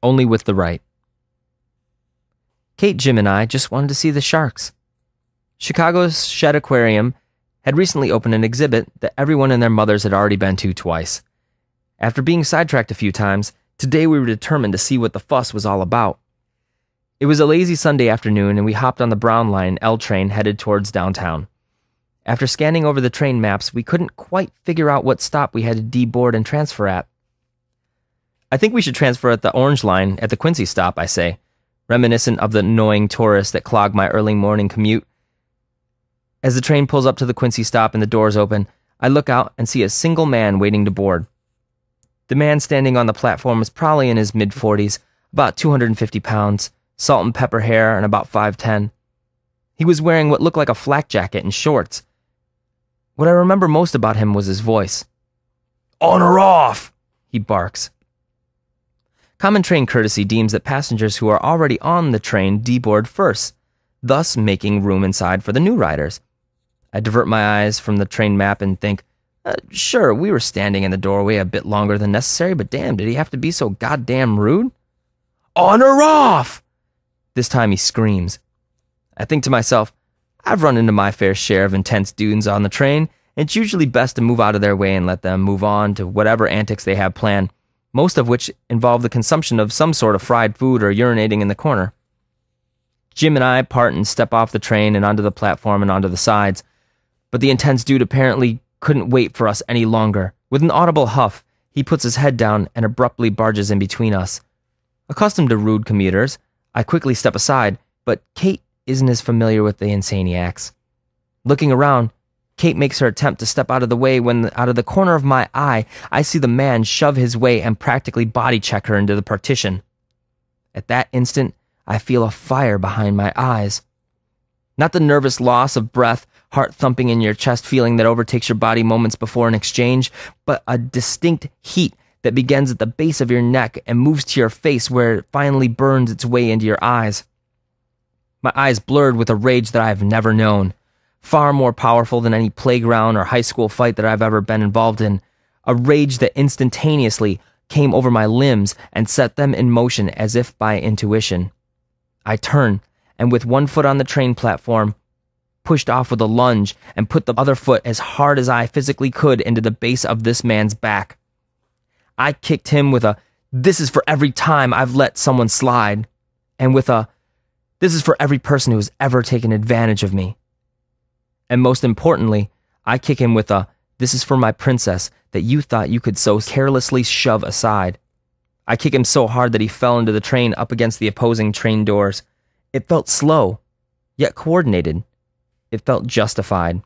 only with the right. Kate, Jim, and I just wanted to see the sharks. Chicago's Shedd Aquarium had recently opened an exhibit that everyone and their mothers had already been to twice. After being sidetracked a few times, today we were determined to see what the fuss was all about. It was a lazy Sunday afternoon, and we hopped on the Brown Line L train headed towards downtown. After scanning over the train maps, we couldn't quite figure out what stop we had to deboard and transfer at. I think we should transfer at the Orange Line at the Quincy stop, I say, reminiscent of the annoying tourists that clogged my early morning commute. As the train pulls up to the Quincy stop and the doors open, I look out and see a single man waiting to board. The man standing on the platform was probably in his mid-40s, about 250 pounds, salt and pepper hair, and about 5'10". He was wearing what looked like a flak jacket and shorts. What I remember most about him was his voice. "On or off!" he barks. Common train courtesy deems that passengers who are already on the train deboard first, thus making room inside for the new riders. I divert my eyes from the train map and think, sure, we were standing in the doorway a bit longer than necessary, but damn, did he have to be so goddamn rude? "On or off!" This time he screams. I think to myself, I've run into my fair share of intense dudes on the train, and it's usually best to move out of their way and let them move on to whatever antics they have planned, most of which involve the consumption of some sort of fried food or urinating in the corner. Jim and I part and step off the train and onto the platform and onto the sides, but the intense dude apparently couldn't wait for us any longer. With an audible huff, he puts his head down and abruptly barges in between us. Accustomed to rude commuters, I quickly step aside, but Kate isn't as familiar with the insaniacs. Looking around, Kate makes her attempt to step out of the way when, out of the corner of my eye, I see the man shove his way and practically body check her into the partition. At that instant, I feel a fire behind my eyes. Not the nervous loss of breath, heart thumping in your chest feeling that overtakes your body moments before an exchange, but a distinct heat that begins at the base of your neck and moves to your face where it finally burns its way into your eyes. My eyes blurred with a rage that I have never known, far more powerful than any playground or high school fight that I've ever been involved in, a rage that instantaneously came over my limbs and set them in motion as if by intuition. I turn, and with one foot on the train platform, pushed off with a lunge and put the other foot as hard as I physically could into the base of this man's back. I kicked him with a, "This is for every time I've let someone slide," and with a, "This is for every person who has ever taken advantage of me." And most importantly, I kick him with a, "This is for my princess that you thought you could so carelessly shove aside." I kick him so hard that he fell into the train up against the opposing train doors. It felt slow, yet coordinated. It felt justified.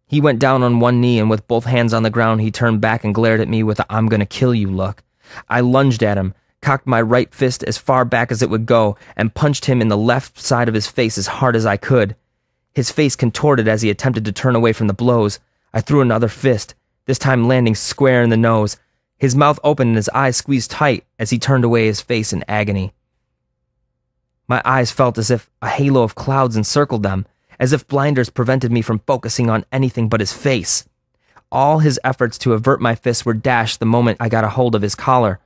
He went down on one knee, and with both hands on the ground, he turned back and glared at me with a "I'm gonna kill you" look. I lunged at him, cocked my right fist as far back as it would go, and punched him in the left side of his face as hard as I could. His face contorted as he attempted to turn away from the blows. I threw another fist, this time landing square in the nose. His mouth opened and his eyes squeezed tight as he turned away his face in agony. My eyes felt as if a halo of clouds encircled them, as if blinders prevented me from focusing on anything but his face. All his efforts to avert my fists were dashed the moment I got a hold of his collar.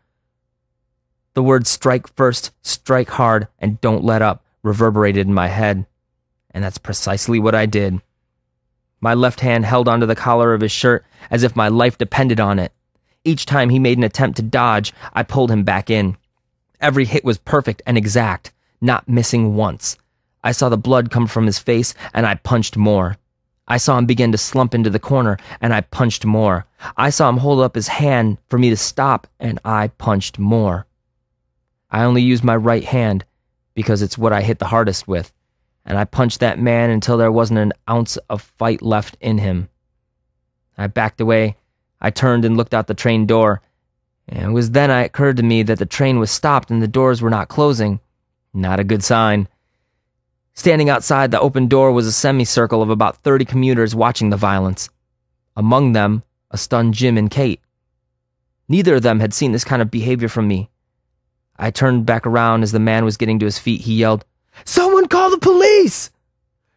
The words "strike first, strike hard, and don't let up" reverberated in my head, and that's precisely what I did. My left hand held onto the collar of his shirt as if my life depended on it. Each time he made an attempt to dodge, I pulled him back in. Every hit was perfect and exact, not missing once. I saw the blood come from his face, and I punched more. I saw him begin to slump into the corner, and I punched more. I saw him hold up his hand for me to stop, and I punched more. I only used my right hand because it's what I hit the hardest with, and I punched that man until there wasn't an ounce of fight left in him. I backed away. I turned and looked out the train door, and it was then it occurred to me that the train was stopped and the doors were not closing. Not a good sign. Standing outside the open door was a semicircle of about 30 commuters watching the violence. Among them, a stunned Jim and Kate. Neither of them had seen this kind of behavior from me. I turned back around as the man was getting to his feet. He yelled, "Someone call the police!"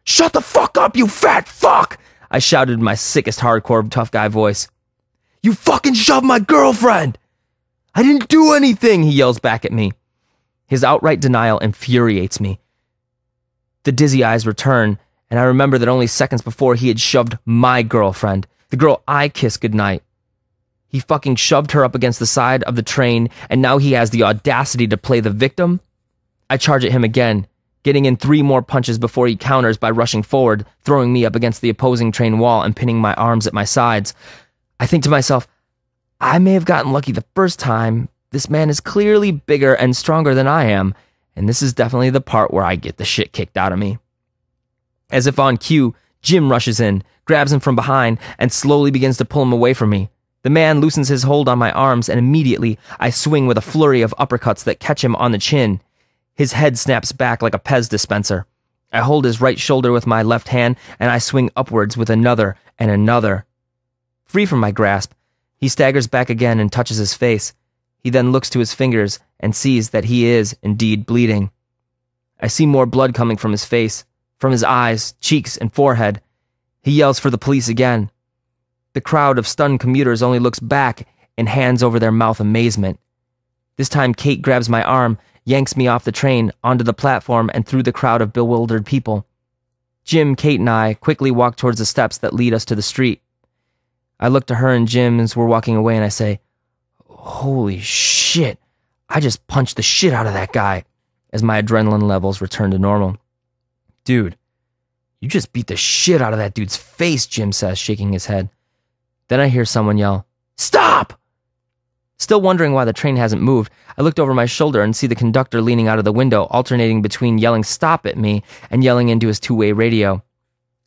"Shut the fuck up, you fat fuck!" I shouted in my sickest hardcore tough guy voice. "You fucking shoved my girlfriend!" I didn't do anything, he yells back at me. His outright denial infuriates me. The dizzy eyes return, and I remember that only seconds before he had shoved my girlfriend, the girl I kissed goodnight. He fucking shoved her up against the side of the train, and now he has the audacity to play the victim? I charge at him again, getting in 3 more punches before he counters by rushing forward, throwing me up against the opposing train wall and pinning my arms at my sides. I think to myself, I may have gotten lucky the first time. This man is clearly bigger and stronger than I am, and this is definitely the part where I get the shit kicked out of me. As if on cue, Jim rushes in, grabs him from behind, and slowly begins to pull him away from me. The man loosens his hold on my arms, and immediately I swing with a flurry of uppercuts that catch him on the chin. His head snaps back like a Pez dispenser. I hold his right shoulder with my left hand, and I swing upwards with another and another. Free from my grasp, he staggers back again and touches his face. He then looks to his fingers and sees that he is indeed bleeding. I see more blood coming from his face, from his eyes, cheeks, and forehead. He yells for the police again. The crowd of stunned commuters only looks back in hands over their mouth amazement. This time Kate grabs my arm, yanks me off the train, onto the platform, and through the crowd of bewildered people. Jim, Kate, and I quickly walk towards the steps that lead us to the street. I look to her and Jim as we're walking away, and I say, "Holy shit, I just punched the shit out of that guy," as my adrenaline levels return to normal. "Dude, you just beat the shit out of that dude's face," Jim says, shaking his head. Then I hear someone yell, "Stop!" Still wondering why the train hasn't moved, I looked over my shoulder and see the conductor leaning out of the window, alternating between yelling "stop" at me and yelling into his 2-way radio.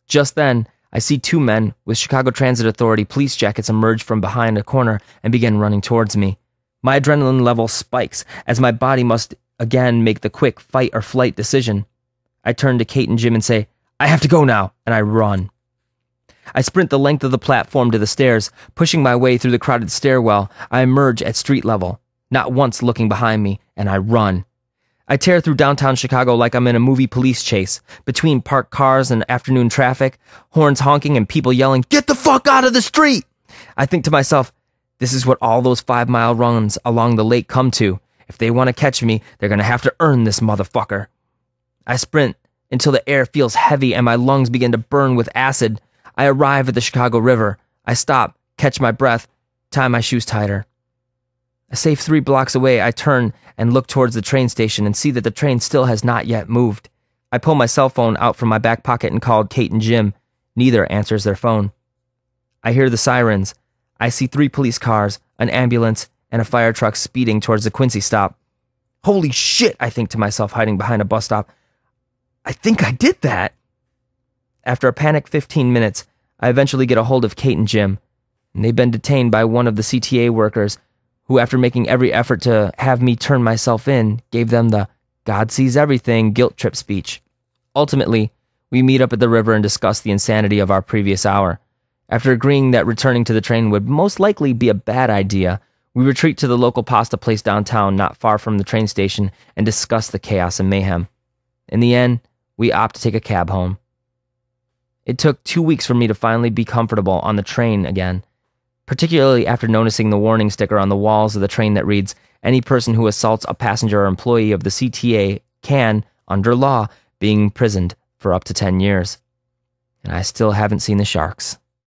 Just then, I see 2 men with Chicago Transit Authority police jackets emerge from behind a corner and begin running towards me. My adrenaline level spikes as my body must again make the quick fight or flight decision. I turn to Kate and Jim and say, "I have to go now," and I run. I sprint the length of the platform to the stairs. Pushing my way through the crowded stairwell, I emerge at street level, not once looking behind me, and I run. I tear through downtown Chicago like I'm in a movie police chase, between parked cars and afternoon traffic, horns honking and people yelling, "Get the fuck out of the street!" I think to myself, this is what all those 5-mile runs along the lake come to. If they want to catch me, they're going to have to earn this motherfucker. I sprint until the air feels heavy and my lungs begin to burn with acid. I arrive at the Chicago River. I stop, catch my breath, tie my shoes tighter. A safe 3 blocks away, I turn and look towards the train station and see that the train still has not yet moved. I pull my cell phone out from my back pocket and call Kate and Jim. Neither answers their phone. I hear the sirens. I see 3 police cars, an ambulance, and a fire truck speeding towards the Quincy stop. Holy shit, I think to myself, hiding behind a bus stop. I think I did that. After a panicked 15 minutes, I eventually get a hold of Kate and Jim, and they've been detained by one of the CTA workers who, after making every effort to have me turn myself in, gave them the "God sees everything" guilt trip speech. Ultimately, we meet up at the river and discuss the insanity of our previous hour. After agreeing that returning to the train would most likely be a bad idea, we retreat to the local pasta place downtown not far from the train station and discuss the chaos and mayhem. In the end, we opt to take a cab home. It took 2 weeks for me to finally be comfortable on the train again, particularly after noticing the warning sticker on the walls of the train that reads, "Any person who assaults a passenger or employee of the CTA can, under law, be imprisoned for up to 10 years. And I still haven't seen the sharks.